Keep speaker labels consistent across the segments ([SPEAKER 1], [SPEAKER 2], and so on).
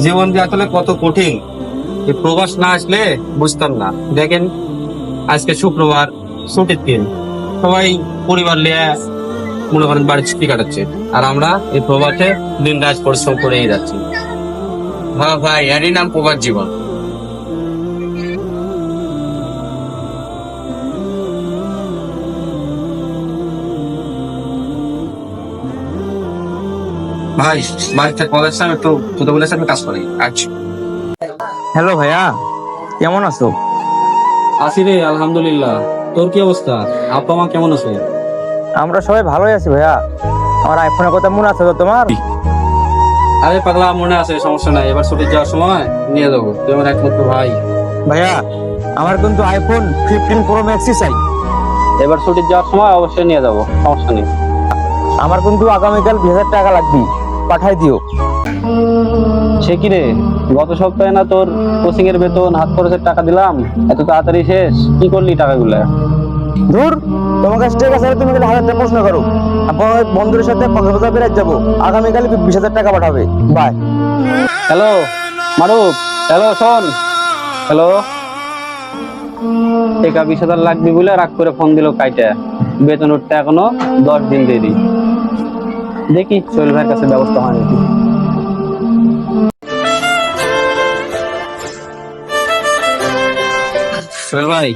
[SPEAKER 1] জীবন যে আসলে কত কঠিন, এই প্রবাস না আসলে বুঝতাম না। দেখেন, আজকে শুক্রবার, ছুটির দিন, সবাই পরিবার নিয়ে মনে করেন বাড়ির ছুটি কাটাচ্ছে, আর আমরা এই প্রবাসে দিন রাত পরিশ্রম করেই যাচ্ছি। হ্যাঁ ভাই, এরই নাম প্রবাস জীবন। ভাই, বাড়িতে কলেজ আমি একটু ছোট বলে আমি কাজ করি। আচ্ছা,
[SPEAKER 2] হ্যালো ভাইয়া, কেমন আছো?
[SPEAKER 1] আছি রে, আলহামদুলিল্লাহ। তোর কি অবস্থা? আব্বা মা কেমন আছে?
[SPEAKER 2] আমরা সবাই ভালোই আছি ভাইয়া। আমার আইফোনের কথা মনে আছে তো তোমার?
[SPEAKER 1] আরে পাগলা, মনে আছে, সমস্যা নাই। এবার ছুটি যাওয়ার সময় নিয়ে যাবো, তুই আমার একমাত্র ভাই।
[SPEAKER 2] ভাইয়া, আমার কিন্তু আইফোন 15 প্রো ম্যাক্সই চাই।
[SPEAKER 1] এবার ছুটি যাওয়ার সময় অবশ্যই নিয়ে যাবো, সমস্যা নেই।
[SPEAKER 2] আমার কিন্তু আগামীকাল 20,000 টাকা লাগবে, পাঠাই দিও।
[SPEAKER 1] সে কি রে, গত সপ্তাহে না তোর কোচিং এর বেতন, হাত খরচের টাকা দিলাম, এত তাড়াতাড়ি শেষ? কি করলি টাকাগুলা?
[SPEAKER 2] ধুর, তোমার কাছে টাকা চাইলে তুমি খালি 1,000 টাকা প্রশ্ন করো। আপনার বন্ধুদের সাথে কক্সবাজার বেড়াতে যাবো, আগামীকাল 20,000 টাকা পাঠাবে। বাই।
[SPEAKER 1] হ্যালো মারুফ, হ্যালো শোন, হ্যালো। টাকা 20,000 লাগবে বলে রাগ করে ফোন দিল কাইটা। বেতন উঠতে এখনো 10 দিন দেরি। দেখি সোহেল ভাইয়ের কাছে ব্যবস্থা হয় নাকি। সোহেল ভাই,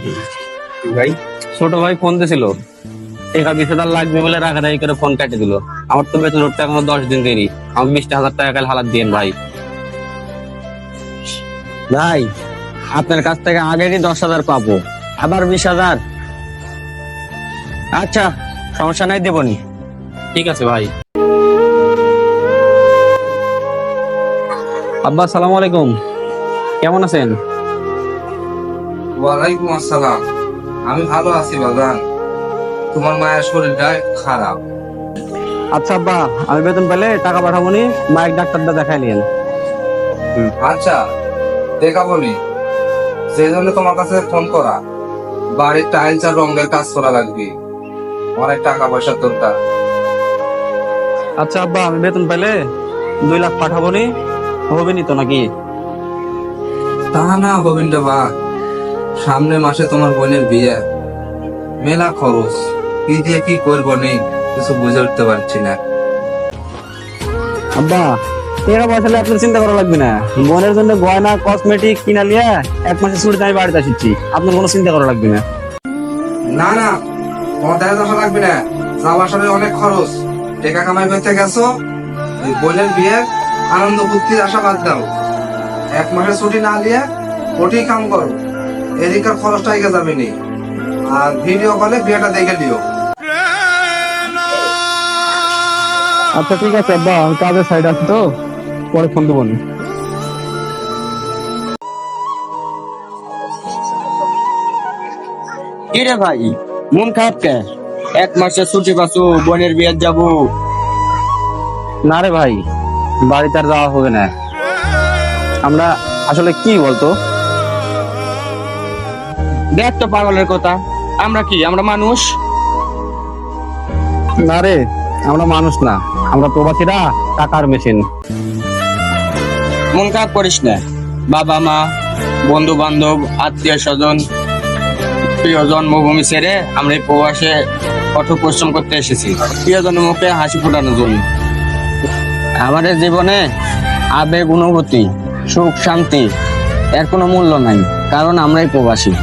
[SPEAKER 1] ভাই ছোট ভাই ফোন দিছিল, টাকা 20,000 লাগবে বলে রাগারাগি করে ফোন কাটে দিল। আমার তো বেতন উঠতে এখনো 10 দিন দেরি। আমি 20,000 টাকা কাল হালাত দিয়েন ভাই।
[SPEAKER 2] ভাই, আপনার কাছ থেকে আগেরই 10,000 পাবো, আবার 20,000? আচ্ছা, সমস্যা নাই, দেবনি।
[SPEAKER 1] ঠিক আছে ভাই। আব্বা, আসসালামু আলাইকুম, কেমন আছেন?
[SPEAKER 3] ওয়ালাইকুম আসসালাম। আমি ভালো আছি বাজান। তোমার মায়ের শরীরটা খারাপ।
[SPEAKER 1] আচ্ছা আব্বা, আমি বেতন পেলে টাকা পাঠাবো নি, মায়ের ডাক্তারটা দেখাই নিয়েন।
[SPEAKER 3] আচ্ছা, দেখাবনি। সেই জন্য তোমার কাছে ফোন করা। বাড়ির টাইলস আর রঙের কাজ করা লাগবে, অনেক টাকা পয়সার দরকার।
[SPEAKER 1] আচ্ছা আব্বা, আমি বেতন পেলে 2 লাখ পাঠাবো নি, হবে নি তো নাকি?
[SPEAKER 3] তা না গোবিন্দ বা, সামনে মাসে তোমার বোনের বিয়ে, মেলা খরচ, কি দিয়ে কি করবো নেই কিছু বুঝে উঠতে পারছি না।
[SPEAKER 1] আব্বা, এরা বসালে আপনার চিন্তা করা লাগবে না। বোনের জন্য গয়না কসমেটিক কিনা লিয়া 1 মাসের ছুটিতে আমি বাড়িতে আসছি, আপনার কোনো চিন্তা করা লাগবে না।
[SPEAKER 3] না না, তোমার দেখা দশা লাগবে না। যাওয়ার সময় অনেক খরচ, টাকা কামাই করতে গেছো, ওই বোনের বিয়ে আনন্দ ফুর্তির আশা বাদ দাও। 1 মাসের ছুটি না নিয়ে ওটি কাম করো, এদিকের খরচটা এগিয়ে যাবে নি। আর ভিডিও কলে বিয়েটা দেখে দিও।
[SPEAKER 1] আচ্ছা ঠিক আছে আব্বা, আমি কাজের সাইড আছি তো, পরে ফোন দেবো নি।
[SPEAKER 2] কি রে ভাই, মন খারাপ কে? 1 মাসের ছুটি পাচ্ছো, বোনের বিয়ে যাবো?
[SPEAKER 1] না রে ভাই, বাড়িতে আর যাওয়া হবে না। আমরা আসলে কি বলতো,
[SPEAKER 2] দেখ তো পাগলের কথা, আমরা মানুষ?
[SPEAKER 1] না রে, আমরা মানুষ না, আমরা প্রবাসীরা টাকার মেশিন।
[SPEAKER 2] মন খারাপ করিস না। বাবা মা, বন্ধু বান্ধব, আত্মীয় স্বজন, প্রিয় জন্মভূমি ছেড়ে আমরা এই প্রবাসে কঠোর পরিশ্রম করতে এসেছি, প্রিয়জনের মুখে হাসি ফোটানোর জন্য। আমাদের জীবনে আবেগ, অনুভূতি, সুখ, শান্তি এর কোনো মূল্য নাই, কারণ আমরাই প্রবাসী।